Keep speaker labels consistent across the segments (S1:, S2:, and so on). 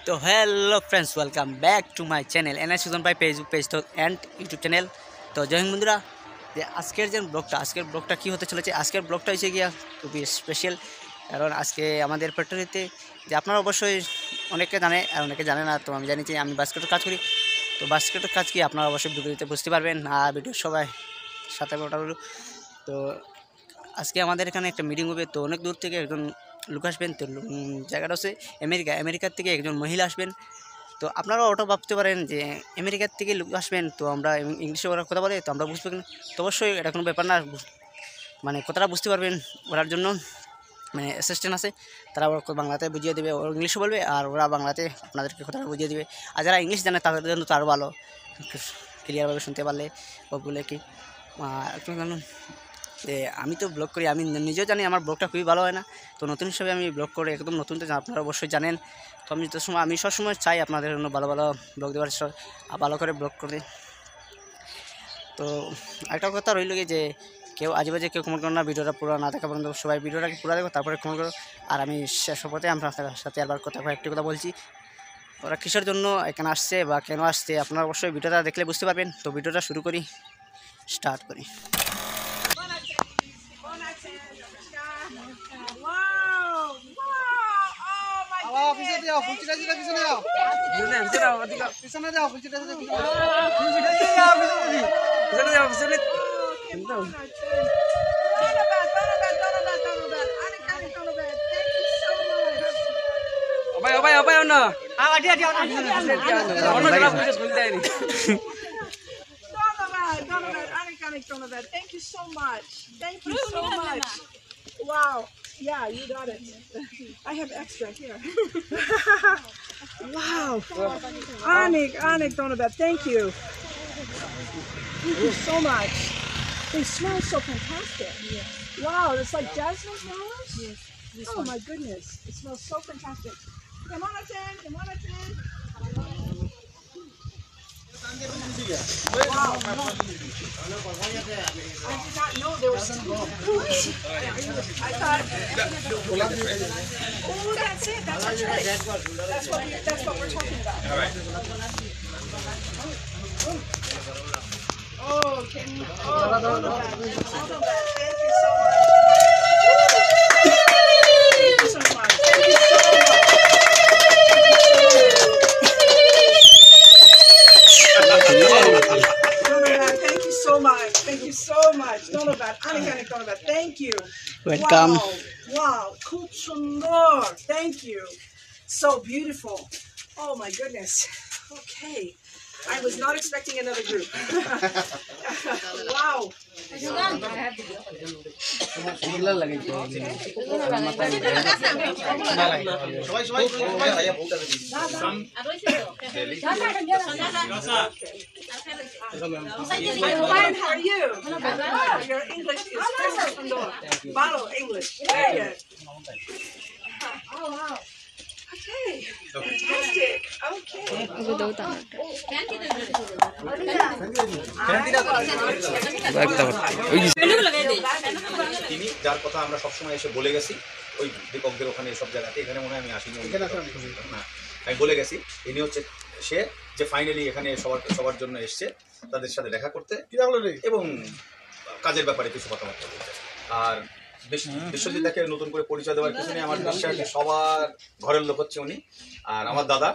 S1: तो hello friends welcome back to my channel N S Sujan भाई page तो and YouTube channel तो जय हिंद बंधुरा যে আজকের ব্লগটা কি হতে চলেছে আজকের ব্লগটা হচ্ছে গিয়া খুবই স্পেশাল কারণ আজকে আমাদের ফ্যাক্টরিতে যে আপনারা অবশ্যই অনেকে জানে আর অনেকে জানে না তো আমি জানি যে আমি বাস্কেটের কাজ করি তো বাস্কেটের কাজ কি আপনারা অবশ্যই ভিডিওতে বুঝতে পারবেন আর ভিডিও সবাই সাথে তো আজকে আমাদের এখানে একটা মিটিং হবে তো অনেক দূর থেকে একজন লোক আসবেন তো জায়গাটা হচ্ছে আমেরিকার থেকে একজন মহিলা আসবেন তো আপনারা ওটা ভাবতে পারেন যে আমেরিকার থেকে লোক আসবেন তো আমরা ইংলিশে ওরা কথা বলে তো আমরা বুঝবো না তো অবশ্যই এটা কোনো ব্যাপার না মানে কথাটা বুঝতে পারবেন ওরার জন্য মানে অ্যাসিস্ট্যান্ট আছে তারা বাংলাতে বুঝিয়ে দেবে ওরা ইংলিশে বলবে আর ওরা বাংলাতে আপনাদেরকে কথাটা বুঝিয়ে দেবে আর যারা ইংলিশ জানে তাদের জন্য তো আরও ভালো ক্লিয়ারভাবে শুনতে পারলে বলে কি একটু জানুন যে আমি তো ব্লগ করি আমি নিজেও জানি আমার ব্লগটা খুবই ভালো হয় না তো নতুন হিসাবে আমি ব্লগ করে একদম নতুন তো আপনারা অবশ্যই জানেন তো আমি সবসময় চাই আপনাদের জন্য ভালো ভালো ব্লগ দেওয়ার ভালো করে ব্লগ করে তো একটা কথা রইল যে কেউ আজেবাজে কেউ কমেন্ট করো না ভিডিওটা পুরো না দেখা পর্যন্ত সবাই ভিডিওটাকে পুরো দেখো তারপরে কমেন্ট করো আর আমি শেষ পথে আপনার সাথে আবার একটি কথা বলছি ওরা কিসের জন্য এখানে আসছে বা কেন আসছে আপনারা অবশ্যই ভিডিওটা দেখলে বুঝতে পারবেন তো ভিডিওটা শুরু করি স্টার্ট করি
S2: Thank you so much. Thank you so much. Wow. Yeah, you got it. I have extra here. Wow. Anik Donovan, thank you. Thank you so much. They smell so fantastic. Yes. Wow, it's like jasmine flowers? Yes. Oh my goodness. It smells so fantastic. Come on, Chen. Wow. I did not know there was two. I thought. Oh, that's it. That's right. That's what we're talking about. All right. Oh, can you? Oh, hold on. Thank you so much. Thank you so much. Thank you so much. Thank you so much. Donovan, Donovan, thank you.
S1: Welcome.
S2: Wow. Khub sundar. Thank you. So beautiful. Oh my goodness. Okay. I was not expecting another group. Wow. How are you? Your English is perfect. Bottle English. Very good. Oh wow. Okay. Fantastic. Okay.
S3: তিনি যার কথা আমরা সবসময় এসে বলে গেছি ওই দীপকদের ওখানে সব জায়গাতে এখানে মনে হয় আমি আসিনি না আমি বলে গেছি ইনি হচ্ছে সে যে ফাইনালি এখানে সবার জন্য এসছে তাদের সাথে দেখা করতে এবং কাজের ব্যাপারে কিছু কথাবার্তা বলতে আর বিশ্বজিৎদাকে নতুন করে পরিচয় দেওয়ার কিছু নেই আমার বিশ্বাস সবার ঘরের লোক হচ্ছে উনি আর আমার দাদা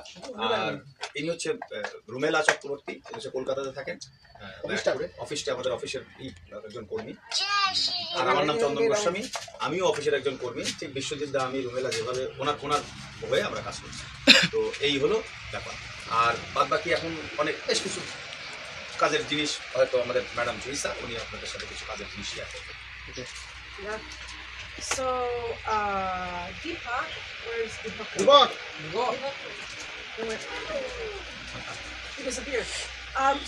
S3: আর ইনি হচ্ছে রুমেলা চক্রবর্তী হচ্ছে কলকাতাতে থাকেন অফিসটা আমাদের অফিসের একজন কর্মী আর আমার নাম চন্দন গোস্বামী আমিও অফিসের একজন কর্মী ঠিক বিশ্বজিৎদা আমি রুমেলা যেভাবে ওনার হয়ে আমরা কাজ করছি তো এই হলো ব্যাপার আর বাদ বাকি এখন অনেক বেশ কিছু কাজের জিনিস হয়তো আমাদের ম্যাডাম জুইসা উনি আপনাদের সাথে কিছু কাজের জিনিস শেয়ার করবেন
S2: Yeah. So, Deepak, where's Deepak? He disappeared.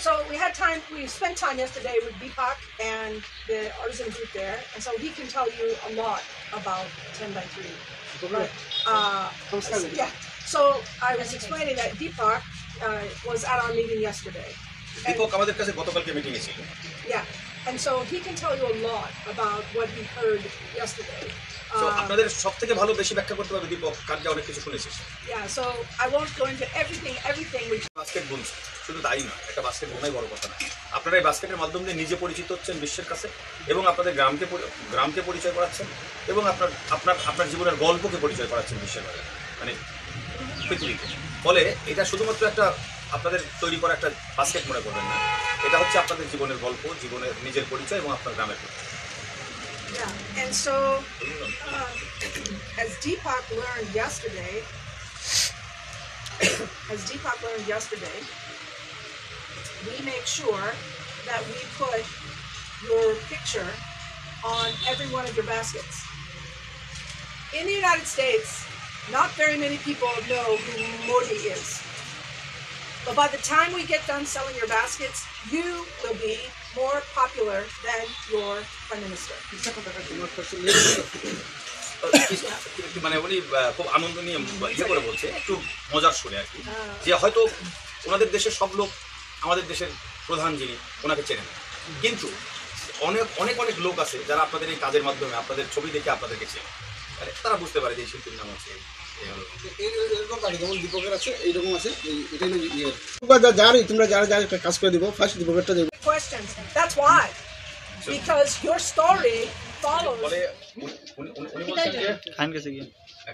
S2: So we spent time yesterday with Deepak and the artisan group there, and so he can tell you a lot about 10x3. But, yeah. So I was explaining that Deepak was at our meeting yesterday.
S3: Deepak আমাদের কাছে গতকালকে meeting এ ছিল.
S2: Yeah. And so he can tell you a lot about what he heard yesterday.
S3: তো আপনাদের সবথেকে ভালো বেশি ব্যাখ্যা করতে পারবে দীপক, কারণ অনেক কিছু শুনেছিস।
S2: Yeah, so I won't go into everything which
S3: basket বুনছে শুধু তাই না, একটা বাস্কেট বোনাই বড় কথা না। আপনারা এই বাস্কেটের মাধ্যম দিয়ে নিজে পরিচিত হচ্ছেন বিশ্বের কাছে, এবং আপনাদের গ্রামকে পরিচয় করাচ্ছেন, এবং আপনার জীবনের গল্পকে পরিচয় করাচ্ছেন বিশ্বের বাইরে, মানে পৃথিবীতে। ফলে এটা শুধুমাত্র একটা আপনাদের তৈরি করা একটা বাস্কেট মনে করবেন না, এটা হচ্ছে আপনাদের জীবনের গল্প, জীবনের নিজের পরিচয় এবং আপনার গ্রামের পরিচয়।
S2: Yeah, and so as Deepak learned yesterday, we make sure that we put your picture on every one of your baskets. In the United States, not very many people know who Modi is. But by the time we get done selling your baskets, you will be more popular than your prime minister.
S3: মানে উনি খুব আনন্দ নিয়ে ইয়ে করে বলছে, একটু মজার শুনে আর কি, যে হয়তো ওনাদের দেশের সব লোক আমাদের দেশের প্রধান যিনি ওনাকে চেনে না, কিন্তু অনেক লোক আছে যারা আপনাদের এই কাজের মাধ্যমে আপনাদের ছবি দেখে আপনাদেরকে চেনে, তারা বুঝতে পারে যে এই শিল্পীর নাম আছে।
S4: এরকম গাড়ি যেমন দীপকের আছে, এইরকম আছে, এটাই তোমরা যারা কাজ করে দিব, ফার্স্ট দীপকেরটা দেবো।
S2: Questions. That's why. Because your story follows.
S3: বলে উনি বলছেন যে খান গেছে গিয়ে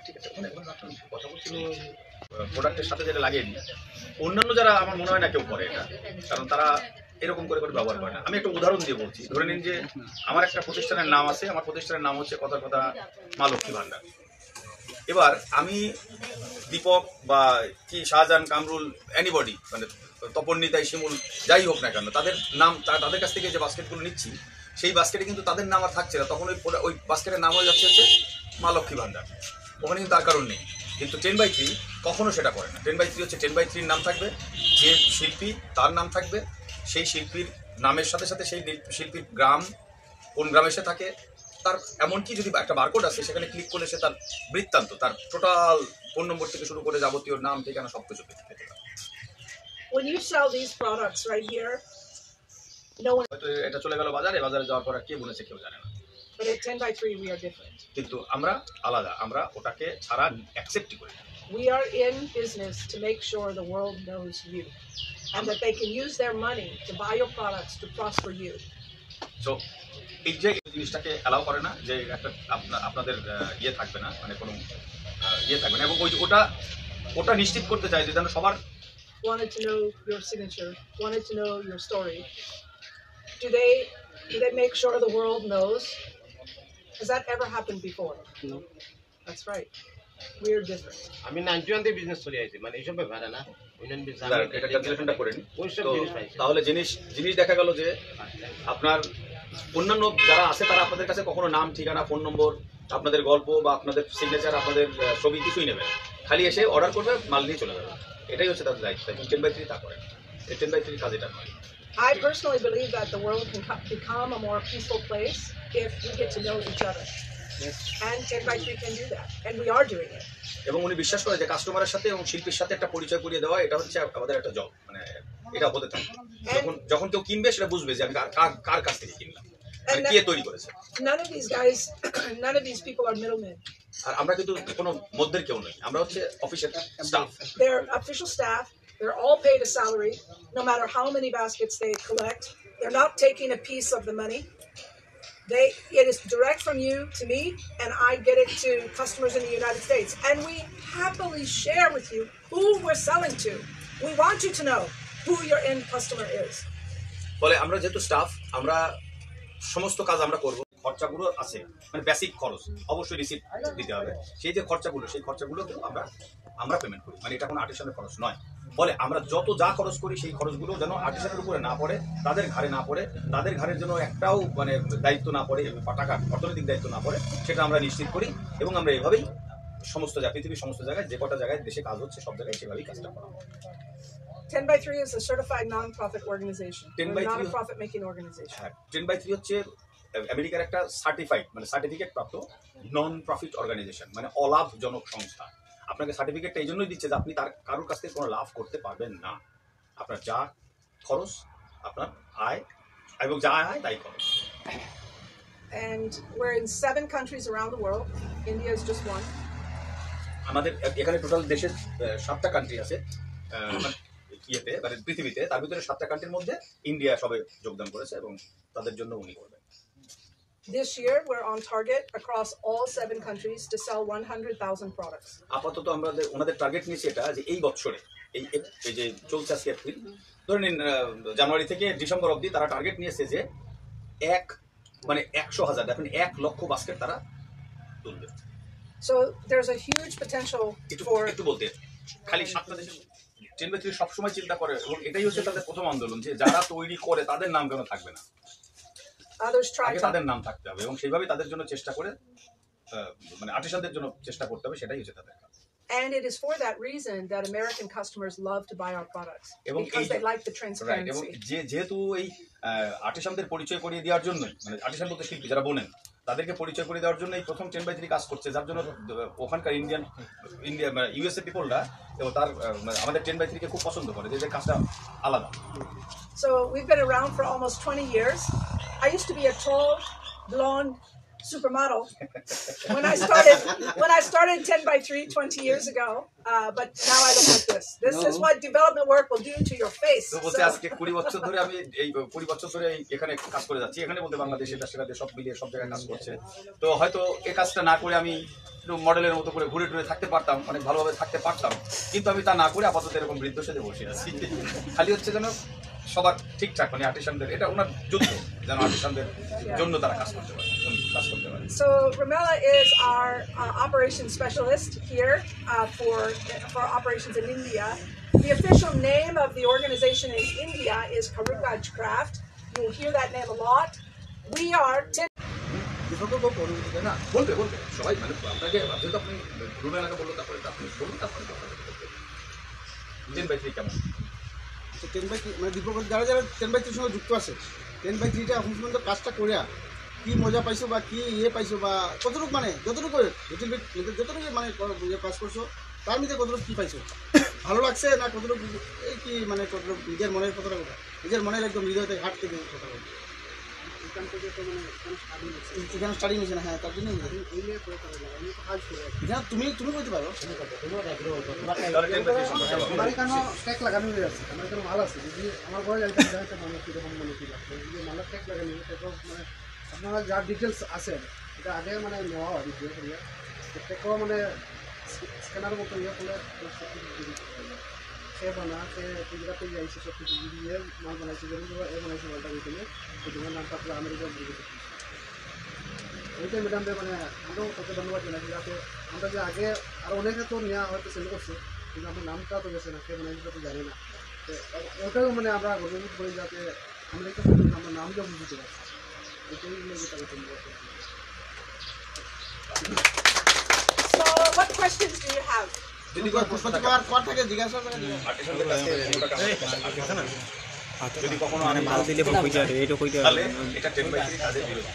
S3: ঠিক আছে, কথা বলছিল প্রোডাক্টের সাথে যেটা লাগিয়ে নিই, অন্যান্য যারা আমার মনে হয় না কেউ করে এটা, কারণ তারা এরকম করে ব্যবহার করে না। আমি একটা উদাহরণ দিয়ে বলছি, ধরে নিন যে আমার একটা প্রতিষ্ঠানের নাম আছে, আমার প্রতিষ্ঠানের নাম হচ্ছে কথার কথা মা লক্ষ্মী ভান্ডার। এবার আমি দীপক বা কি শাহজাহান, কামরুল, এনিবডি, মানে তপন, নিতাই, শিমুল, যাই হোক না কেন, তাদের নাম, তাদের কাছ থেকে যে বাস্কেটগুলো নিচ্ছি, সেই বাস্কেটে কিন্তু তাদের নাম আর থাকছে না, তখন ওই বাস্কেটের নাম হয়ে যাচ্ছে মা লক্ষ্মী ভান্ডার। ওখানে কিন্তু তার কারণ নেই। কিন্তু 10/3 কখনো সেটা করে না। 10/3 হচ্ছে 10/3 নাম থাকবে, যে শিল্পী তার নাম থাকবে, সেই শিল্পীর নামের সাথে সাথে সেই শিল্পীর গ্রাম, কোন গ্রামে সে থাকে, তার এমনকি যদি একটা বারকোড আছে সেখানে ক্লিক করলে সে তার বৃত্তান্ত, তার টোটাল ফোন নম্বর থেকে শুরু করে যাবতীয় নাম ঠিকানা সবকিছু পেতে পারে।
S2: When you sell these products right here, no one.
S3: হয়তো এটা চলে গেল বাজারে যাওয়ার পর কে বলেছে কেউ জানে না।
S2: But at 10/3 we are different.
S3: কিন্তু আমরা আলাদা, আমরা ওটাকে ছাড়া অ্যাকসেপ্টই করি।
S2: We are in business to make sure the world knows you, and that they can use their money to buy your products to prosper you.
S3: So এই যে জিনিসটাকে অ্যালাউ করে না যে একটা আপনাদের ইয়ে থাকবে না, মানে কোনো ইয়ে থাকবে না, এবং ওটা নিশ্চিত করতে চাই যে যেন সবার।
S2: Wanted to know your signature, wanted to know your story. Do they make sure the world knows? Has that ever happened before?
S4: No.
S2: That's right. We're different.
S5: আমি 91 তে বিজনেস করে আইছি, মানে এইসব ব্যাপার না ইউনিয়ন বিজনেস
S3: এটা ক্যালকুলেশনটা করে নিন।
S5: ওইসব জিনিস পাইছি।
S3: তাহলে জিনিস দেখা গেল যে আপনার অন্যান্য যারা আছে তারা আপনাদের কাছে কখনো নাম, ঠিকানা, ফোন নম্বর, আপনাদের গল্প বা আপনাদের সিগনেচার, আপনাদের ছবি কিছুই নেবে না, খালি এসে অর্ডার করবে, মাল নিয়ে চলে যাবে। এটাই হচ্ছে তাদের দায়িত্ব। 10/3 তা করে, 10/3 কাজ এটা নয়।
S2: I personally believe that the world can become a more peaceful place if we get to know each other.
S4: Yes.
S2: And 10/3 can do that, and we are doing it.
S3: এবং উনি বিশ্বাস করে যে কাস্টমারের সাথে এবং শিল্পীর সাথে একটা পরিচয় করিয়ে দেওয়া, এটা হচ্ছে আমাদের একটা জব, মানে এটা হতে থাকে। যখন কেউ কিনবে সেটা বুঝবে যে আমি কার কাছ থেকে কিনলাম, মানে কে তৈরি করেছে।
S2: None of these guys, none of these people are middlemen.
S3: আর আমরা কিন্তু কোনো মধ্যের কেউ নই, আমরা হচ্ছে অফিসের staff.
S2: They're official staff. They're all paid a salary, no matter how many baskets they collect. They're not taking a piece of the money. It is direct from you to me, and I get it to customers in the United States. And we happily share with you who we're selling to. We want you to know who your end customer is.
S3: ফলে আমরা যেহেতু staff, আমরা সমস্ত কাজ আমরা করব। খরচাগুলো আছে, মানে বেসিক খরচ অবশ্যই রিসিপ্ট দিতে হবে। সেই যে খরচাগুলো, সেই খরচাগুলো আমরা পেমেন্ট করি, মানে এটা কোনো আর্টিসানের খরচ নয়। ফলে আমরা যত যা খরচ করি সেই খরচগুলো যেন আর্টিসানের উপরে না পড়ে, তাদের ঘাড়ে না পড়ে, তাদের ঘাড়ের জন্য একটাও মানে দায়িত্ব না পড়ে, টাকার অর্থনৈতিক দায়িত্ব না পড়ে, সেটা আমরা নিশ্চিত করি। এবং আমরা এইভাবেই পৃথিবীর সমস্ত জায়গায়, যে কটা জায়গায় দেশে কাজ হচ্ছে সব জায়গায় সেভাবেই কাজটা করা হয়।
S2: 10/3 is a certified non-profit organization. We're not a profit-making organization.
S3: 10/3 হচ্ছে আমেরিকার একটা সার্টিফাইড, মানে সার্টিফিকেট প্রাপ্ত নন প্রফিট অর্গানাইজেশন, মানে অলাভজনক সংস্থা। আপনাকে সার্টিফিকেটটা এই জন্যই দিচ্ছে যে আপনি কারোর কাছ থেকে কোনো লাভ করতে পারবেন না। আপনার যা খরচ, আপনার আয়, এবং যা আয় তাই খরচ।
S2: and we're in 7 countries around the world. India is just one.
S3: আমাদের এখানে টোটাল দেশের 7টা কান্ট্রি আছে মানে ইয়েতে মানে পৃথিবীতে, তার ভিতরে 7টা কান্ট্রির মধ্যে ইন্ডিয়া সবে যোগদান করেছে এবং তাদের জন্য উনি করবেন।
S2: This year, we're on target across all 7 countries to sell 100,000 products.
S3: আপাতত আমরা ওনাদের টার্গেট নিয়েছি এটা যে এই বছরে এই যে চলছে আজকে এপ্রিল, ধরে নিন জানুয়ারি থেকে ডিসেম্বর অবধি তারা টার্গেট নিয়েছে যে 100,000 দেখুন 1 লক্ষ বাস্কেট তারা তুলবে।
S2: So there's a huge potential for.
S3: একটু বলতে খালি 7টা দেশের 10/3 সবসময় চিন্তা করে এবং এটাই হচ্ছে তাদের প্রথম আন্দোলন যে যারা তৈরি করে তাদের নাম কেন থাকবে না,
S2: Others try
S3: আগে
S2: to.
S3: তাদের নাম থাকতে হবে এবং সেইভাবেই তাদের জন্য চেষ্টা করে মানে আর্টিসানদের জন্য চেষ্টা করতে হবে, সেটাই হচ্ছে তাদের কাজ।
S2: And it is for that reason that American customers love to buy our products
S3: এবং
S2: because they like the
S3: right, এবং
S2: transparency.
S3: যেহেতু এই আর্টিসানদের পরিচয় করিয়ে দেওয়ার জন্যই, মানে আর্টিসান বলতে শিল্পী যারা বোনেন তাদেরকে পরিচয় করে দেওয়ার জন্য এই প্রথম 10/3 কাজ করছে, যার জন্য ওখানকার ইন্ডিয়া ইউএসএ পিপলরা এবং তার আমাদের 10/3 কে খুব পছন্দ করে, যে কাজটা আলাদা।
S2: So we've been around for almost 20 years. I used to be a tall, blonde supermodel when I started 10/3 20 years ago. But now I look like this. This is what development work will do to your face.
S3: তো বলতে
S2: So-
S3: আজকে 20 বছর ধরে আমি এই 20 বছর ধরে এখানে কাজ করে যাচ্ছি, এখানে বলতে বাংলাদেশে রাষ্ট্রীয় সব মিলিয়ে সব জায়গায় কাজ করছে। তো হয়তো এই কাজটা না করে আমি একটু মডেলের মতো করে ঘুরে টুরে থাকতে পারতাম, অনেক ভালোভাবে থাকতে পারতাম, কিন্তু আমি তা না করে আপাতত এরকম বৃদ্ধ সেজে বসে আছি। খালি হচ্ছে যেন সবার ঠিকঠাক মানে আর্টিসানদের, এটা ওনার যুদ্ধ যেন আর্টিসানদের জন্য তারা কাজ করতে পারে, কাজ করতে পারে।
S2: So Ramela is our operations specialist here for operations in India. The official name of the organization in India is Karukaj Craft. You'll hear that name a lot. We are
S3: বলবে সবাই মানে আপনাকে যেহেতু আপনি রুমে এলাকা বললো, তারপরে আপনি বলুন, তারপরে 10/3 কেমন
S4: 10/3 মানে দীপক যারা যারা 10/3 সঙ্গে যুক্ত আছে, 10/3টা এখন পর্যন্ত কাজটা করিয়া কি মজা পাইছো বা কি পাইছো বা কতটুকু মানে যতটুকু যতটুকু মানে কাজ করছো তার মধ্যে কতটুকু কি পাইছো, ভালো লাগছে না কতটুকু এই কি মানে কতটুকু নিজের মনের কথাটা নিজের মনের একদম হৃদয়তে হাঁটতে দিয়ে কথা বলবো। এখানে স্টাডি হয়েছে না, হ্যাঁ তার জন্য তুমি বলতে পারো।
S6: আমার এখানে ট্যাগ লাগানো হয়ে আছে, আমার এখানে মাল আছে, যদি আমার ঘরে যাইতে যাইতে মানুষ কীরকম মানে কী লাগবে, যে মালের ট্যাগ লাগানো মানে আপনারা যা ডিটেলস আছে এটা আগে মানে নেওয়া হয় ভিডিও করিয়া, ট্যাগও মানে স্ক্যানার মতো ইয়ে করলে সে বানা সে গুজরাটে যাইছে সব কিছু দিয়ে মাল বানাইছে, যেমন এ বানাইছে মালটা ওইখানে ওই তোমার নামটা আপনার আমেরিকান দিকে ওইটাই ম্যাডামদের মানে আমরাও তাকে ধন্যবাদ জানাই, যাতে আমরা যে আগে আরও অনেকে তো নেওয়া হয়তো সেল করছে কিন্তু আমার নামটা তো গেছে না, কে বানাইছে তো জানি না, তো ওটাও মানে আমরা গর্ববোধ করি যাতে আমেরিকা পর্যন্ত আমরা নাম যা বুঝতে পারছি, এটাই তাকে ধন্যবাদ।
S2: So what questions do you have?
S3: যদি কোনো প্রশ্ন থাকে
S4: পর থেকে জিজ্ঞাসা করে
S3: আর্টিসানদের কাছ থেকে যদি কখনো আমি
S1: মাল দিলে
S3: তাহলে এটা 10/3 কাজের বিরোধী।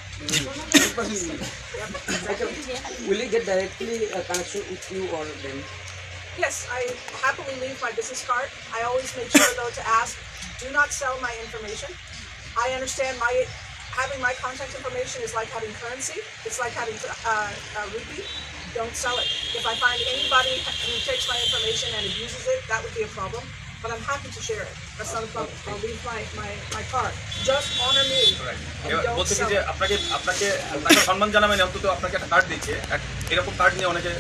S1: Will you get directly a connection with you or them?
S2: Yes, I happily leave my business card. I always make sure though to ask, do not sell my information. I understand having my contact information is like having currency. It's like having rupee. Don't sell it. If I find anybody who takes my information and abuses it, that would be a problem. But I'm happy to share it. That's not a problem. I'll leave my card. Just honor me and don't
S3: বলতে কি
S2: sell
S3: যে
S2: it.
S3: আপনাকে সম্মান জানাবেন, অন্তত আপনাকে একটা card দিচ্ছে, এরকম কার্ড নিয়ে অনেকে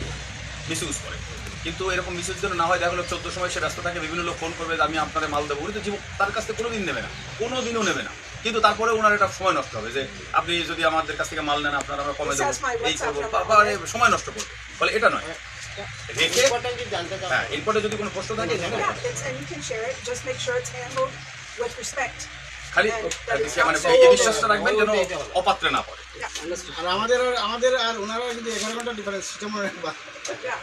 S3: মিসইউজ করে, কিন্তু এরকম মিসইউজ যেন না হয়। দেখা গেলো 14 সময় সে ব্যস্ত থাকে, বিভিন্ন লোক ফোন করবে যে আমি আপনাদের মাল দেবো, কিন্তু জীবন তার কাছ থেকে কোনোদিন নেবে না, কোনোদিনও নেবে না, কিন্তু তারপরে ওনার একটা সময় নষ্ট হবে যে আপনি যদি আমাদের কাছ থেকে মাল নেন আপনারা আমরা কমে দেবো, এই করবো, তারপরে সময় নষ্ট করবো, বলে এটা নয়। রেখে হ্যাঁ এরপরে যদি কোনো প্রশ্ন থাকে
S2: Yeah, and you can share it. Just make sure it's handled with respect.
S3: খালি মানে এই বিশ্বাসটা রাখবেন যেন অপাত্রে না পড়ে।
S4: আর আমাদের আর ওনারা কিন্তু 11 ঘন্টা ডিফারেন্স সেটা মনে রাখবা।
S2: Yeah.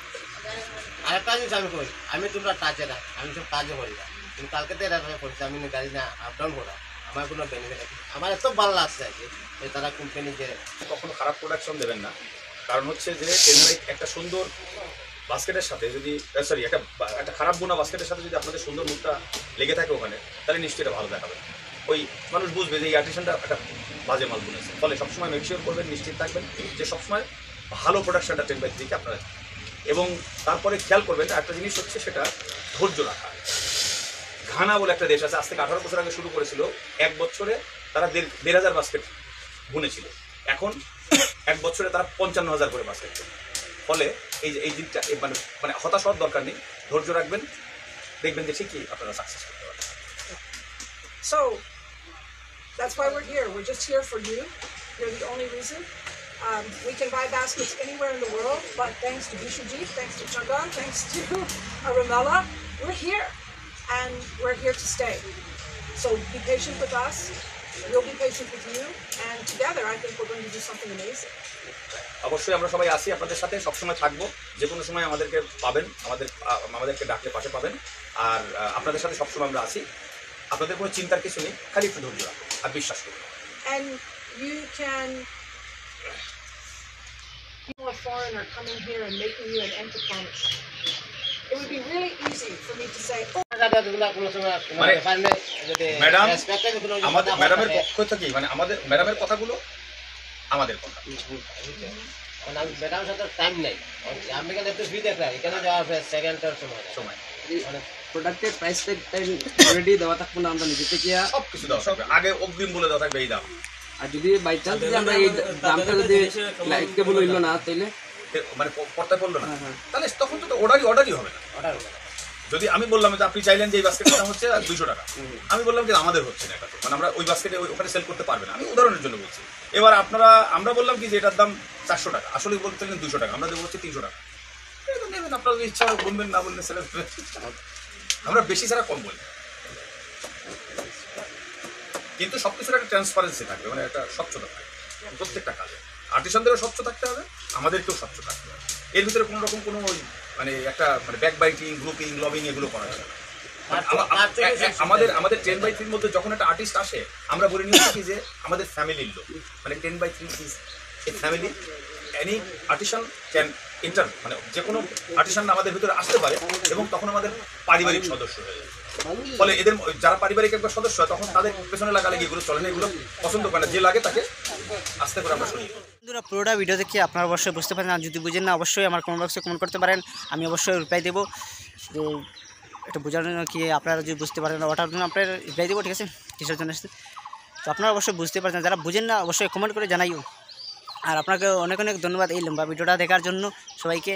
S5: আরেকটা জিনিস আমি করি, আমি তোমরা টাচে না, আমি সব কাজও করি না, কিন্তু কালকে তো এটা করছি আমি গাড়ি না আপ ডাউন করা, আমার কোনো বেনিফিট আছে, আমার এত ভালো লাগছে আর কি তারা কোম্পানি যে
S3: কখনো খারাপ প্রোডাকশন দেবেন না, কারণ হচ্ছে যে একটা সুন্দর বাস্কেটের সাথে যদি একটা খারাপ বোনা বাস্কেটের সাথে যদি আপনাদের সুন্দর মুখটা লেগে থাকে ওখানে, তাহলে নিশ্চয়ই এটা ভালো দেখাবে। ওই মানুষ বুঝবে যে এই আর্টিসানটা একটা বাজে মাল বুনেছে। ফলে সবসময় মেকশিওর করবেন, নিশ্চিত থাকবেন যে সবসময় ভালো প্রোডাকশনটা 10/3 কে আপনারা, এবং তারপরে খেয়াল করবেন একটা জিনিস হচ্ছে সেটা ধৈর্য রাখা। ঘানা বলে একটা দেশ আছে, আজ থেকে 18 বছর আগে শুরু করেছিল, 1 বছরে তারা 1,500 বাস্কেট বুনেছিল, এখন 1 বছরে তারা 55,000 করে বাস্কেট করে। ফলে এই দিকটা মানে হতাশ হওয়ার দরকার নেই, ধৈর্য রাখবেন, দেখবেন যে ঠিকই আপনারা সাকসেস করতে পারবেন।
S2: So that's why we're here. We're just here for you. You're the only reason. We can buy baskets anywhere in the world, but thanks to Bishujit, thanks to Chandan, thanks to Aramella, we're here. And we're here to stay. So be patient with us. We'll be patient with you. And together, I think we're going to do something amazing.
S3: অবশ্যই আমরা সবাই আছি আপনাদের সাথে, সবসময় থাকবো, যে কোনো সময় আমাদেরকে পাবেন, আমাদেরকে ডাকলে পাশে পাবেন, আর আপনাদের সাথে সবসময় আমরা আছি। আপনাদের কোনো চিন্তার কিছু নেই, খালি একটু ধৈর্য রাখুন আর বিশ্বাস করুন।
S2: And you can, people are foreigner coming here and making you an empty promise. It would be really easy for me to say, oh,
S3: madam, আমাদের ম্যাডামের পক্ষ থেকে মানে আমাদের ম্যাডামের কথাগুলো আমাদের কথা।
S5: ম্যাডামের সাথে টাইম নেই, আমি এখানে একটু ফ্রি দেখলাম, এখানে যাওয়ার সেকেন্ডের সময়
S7: প্রোডাক্টের প্রাইস অলরেডি দেওয়া থাকবো না, আমরা নিজে থেকে
S3: সব কিছু দেওয়া থাকবে, আগে অগ্রিম বলে দেওয়া থাকবে এই দাম।
S7: আর যদি বাই চান্স যদি আমরা এই দামটা যদি লাইট কেবল হইলো না, তাইলে
S3: মানে পর্দায় পড়লো না, তাহলে তখন তো অর্ডারই হবে না। যদি আমি বললাম যে আপনি চাইলেন যে এই বাস্কেটের দাম হচ্ছে 200 টাকা, আমি বললাম যে আমাদের হচ্ছে না, এটা মানে আমরা ওই বাস্কেটে ওখানে সেল করতে পারবে না, আমি উদাহরণের জন্য বলছি। এবার আমরা বললাম কি যে এটার দাম 400 টাকা, আসলে বলতে 200 টাকা, আমরা দেবো হচ্ছে 300 টাকা। নেবেন, আপনার ইচ্ছা বলবেন, না বললে সেল, আমরা বেশি ছাড়া কম বলি, কিন্তু সবকিছুর একটা ট্রান্সপারেন্সি থাকবে, মানে একটা স্বচ্ছতা থাকবে প্রত্যেকটা কাজে। আর্টিসানদেরও স্বচ্ছ থাকতে হবে, আমাদেরকেও স্বচ্ছ থাকতে হবে। এর ভিতরে কোনো রকম কোনো মানে একটা মানে ব্যাক বাইটিং, গ্রুপিং, লবিং এগুলো করা যাবে না। আমাদের 10/3 মধ্যে যখন একটা আর্টিস্ট আসে, আমরা বলে নিয়ে থাকি যে আমাদের ফ্যামিলির লোক, মানে 10/3 is a family. Any artisan can enter, মানে যে কোনো আর্টিসান আমাদের ভিতরে আসতে পারে, এবং তখন আমাদের পারিবারিক সদস্য হয়ে যায়। ফলে এদের যারা পারিবারিক একবার সদস্য হয়, তখন তাদের পেছনে লাগালে এগুলো চলে না, এগুলো পছন্দ করে না, যে লাগে তাকে আস্তে করে আমরা শুনি।
S1: বন্ধুরা, পুরোটা ভিডিও দেখে আপনারা অবশ্যই বুঝতে পারেন, আর যদি বুঝেন না অবশ্যই আমার কমেন্ট বক্সে কমেন্ট করতে পারেন, আমি অবশ্যই রিপ্লাই দেবো। তো এটা বোঝানোর জন্য কি আপনারা যদি বুঝতে পারেন না, ওটার জন্য আপনার রিপ্লাই দেবো, ঠিক আছে, কিসের জন্য আসছে। তো আপনারা অবশ্যই বুঝতে পারছেন, যারা বুঝেন না অবশ্যই কমেন্ট করে জানাইও। আর আপনাকে অনেক অনেক ধন্যবাদ এই লম্বা ভিডিওটা দেখার জন্য। সবাইকে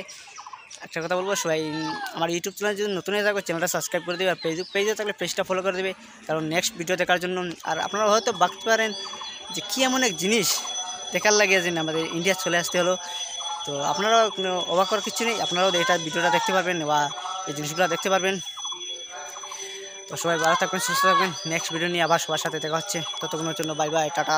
S1: একটা কথা বলবো, সবাই আমার ইউটিউব চ্যানেল যদি নতুন হয়ে থাকবে, চ্যানেলটা সাবস্ক্রাইব করে দেবে, আর পেজে থাকলে পেজটা ফলো করে দেবে, কারণ নেক্সট ভিডিও দেখার জন্য। আর আপনারা হয়তো ভাবতে পারেন যে কী এমন এক জিনিস দেখার লাগে যে আমাদের ইন্ডিয়া চলে আসতে হলো। তো আপনারাও কোনো অবাক করার কিছু নেই, আপনারাও এটা ভিডিওটা দেখতে পারবেন বা এই জিনিসগুলো দেখতে পারবেন। তো সবাই ভালো থাকবেন, সুস্থ থাকবেন, নেক্সট ভিডিও নিয়ে আবার সবার সাথে দেখা হচ্ছে, ততক্ষণের জন্য বাই বাই, টাটা।